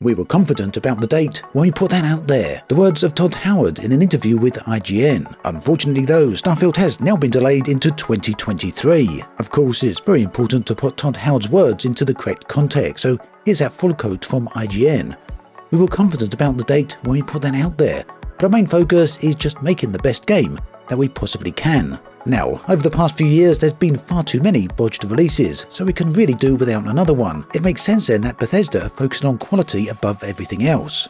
We were confident about the date when we put that out there. The words of Todd Howard in an interview with IGN. Unfortunately though, Starfield has now been delayed into 2023. Of course, it's very important to put Todd Howard's words into the correct context, so here's that full quote from IGN. We were confident about the date when we put that out there, but our main focus is just making the best game that we possibly can. Now, over the past few years there's been far too many bodged releases, so we can really do without another one. It makes sense then that Bethesda are focusing on quality above everything else.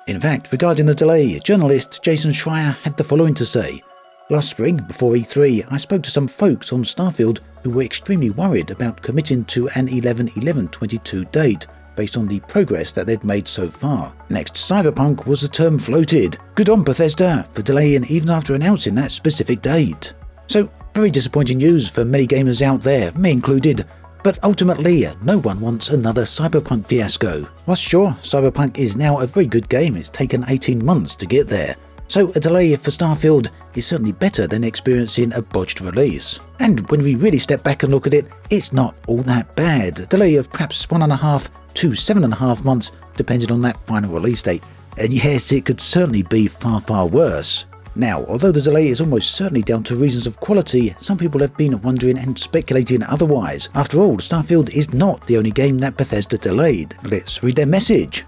In fact, regarding the delay, journalist Jason Schreier had the following to say. Last spring, before E3, I spoke to some folks on Starfield who were extremely worried about committing to an 11/11/22 date, based on the progress that they'd made so far. Next, Cyberpunk was the term floated. Good on Bethesda for delaying even after announcing that specific date. So, very disappointing news for many gamers out there, me included, but ultimately no one wants another Cyberpunk fiasco. Whilst sure, Cyberpunk is now a very good game, it's taken 18 months to get there, so a delay for Starfield is certainly better than experiencing a bodged release. And when we really step back and look at it, it's not all that bad. A delay of perhaps 1.5 to 7.5 months depending on that final release date, and yes, it could certainly be far worse. Now, although the delay is almost certainly down to reasons of quality, some people have been wondering and speculating otherwise. After all, Starfield is not the only game that Bethesda delayed. Let's read their message.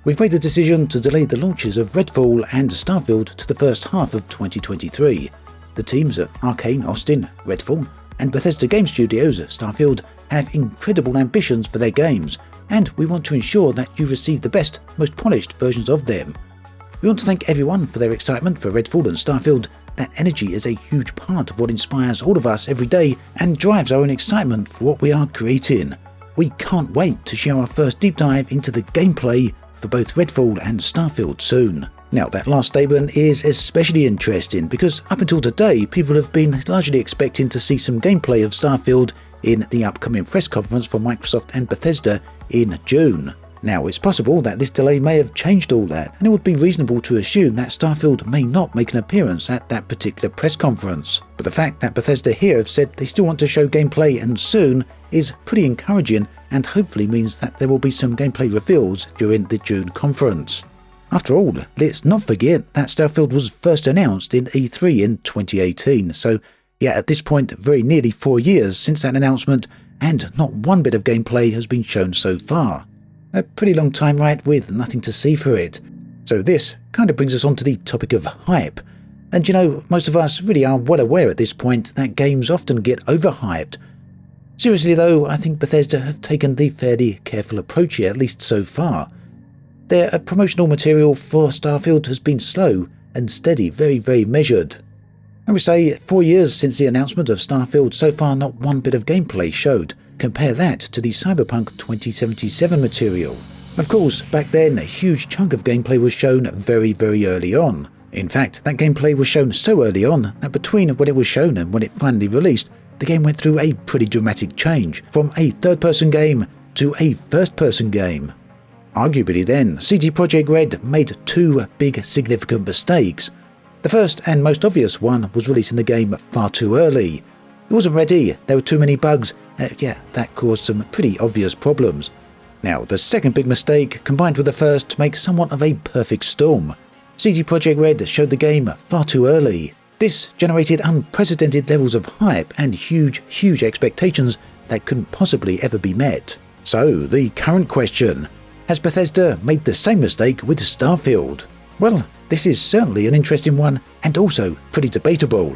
We've made the decision to delay the launches of Redfall and Starfield to the first half of 2023. The teams at Arcane Austin, Redfall, and Bethesda Game Studios at Starfield have incredible ambitions for their games, and we want to ensure that you receive the best, most polished versions of them. We want to thank everyone for their excitement for Redfall and Starfield. That energy is a huge part of what inspires all of us every day and drives our own excitement for what we are creating. We can't wait to share our first deep dive into the gameplay for both Redfall and Starfield soon. Now, that last statement is especially interesting because up until today, people have been largely expecting to see some gameplay of Starfield in the upcoming press conference for Microsoft and Bethesda in June. Now, it's possible that this delay may have changed all that, and it would be reasonable to assume that Starfield may not make an appearance at that particular press conference. But the fact that Bethesda here have said they still want to show gameplay and soon is pretty encouraging and hopefully means that there will be some gameplay reveals during the June conference. After all, let's not forget that Starfield was first announced in E3 in 2018, so yeah, at this point, very nearly 4 years since that announcement, and not one bit of gameplay has been shown so far. A pretty long time, right, with nothing to see for it. So this kind of brings us on to the topic of hype. And you know, most of us really are well aware at this point that games often get overhyped. Seriously though, I think Bethesda have taken the fairly careful approach here, at least so far. Their promotional material for Starfield has been slow and steady, very measured. I would say 4 years since the announcement of Starfield, so far not one bit of gameplay showed. Compare that to the Cyberpunk 2077 material. Of course, back then a huge chunk of gameplay was shown very early on. In fact, that gameplay was shown so early on that between when it was shown and when it finally released, the game went through a pretty dramatic change from a third-person game to a first-person game. Arguably then, CD Projekt Red made two big significant mistakes. The first and most obvious one was releasing the game far too early. It wasn't ready, there were too many bugs, that caused some pretty obvious problems. Now, the second big mistake combined with the first to make somewhat of a perfect storm. CD Projekt Red showed the game far too early. This generated unprecedented levels of hype and huge expectations that couldn't possibly ever be met. So, the current question: has Bethesda made the same mistake with Starfield? Well, this is certainly an interesting one and also pretty debatable.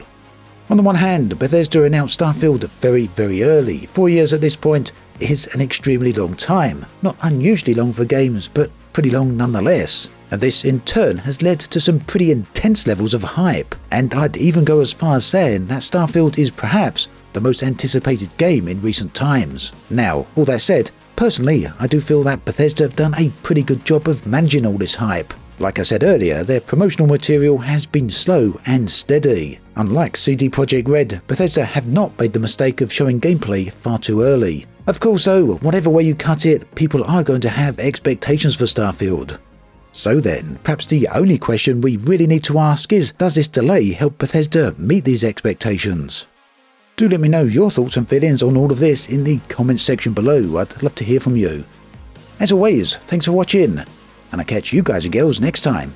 On the one hand, Bethesda announced Starfield very early. 4 years at this point is an extremely long time. Not unusually long for games, but pretty long nonetheless. And this in turn has led to some pretty intense levels of hype. And I'd even go as far as saying that Starfield is perhaps the most anticipated game in recent times. Now, all that said, personally, I do feel that Bethesda have done a pretty good job of managing all this hype. Like I said earlier, their promotional material has been slow and steady. Unlike CD Projekt Red, Bethesda have not made the mistake of showing gameplay far too early. Of course though, whatever way you cut it, people are going to have expectations for Starfield. So then, perhaps the only question we really need to ask is, does this delay help Bethesda meet these expectations? Do let me know your thoughts and feelings on all of this in the comments section below. I'd love to hear from you. As always, thanks for watching, and I'll catch you guys and girls next time.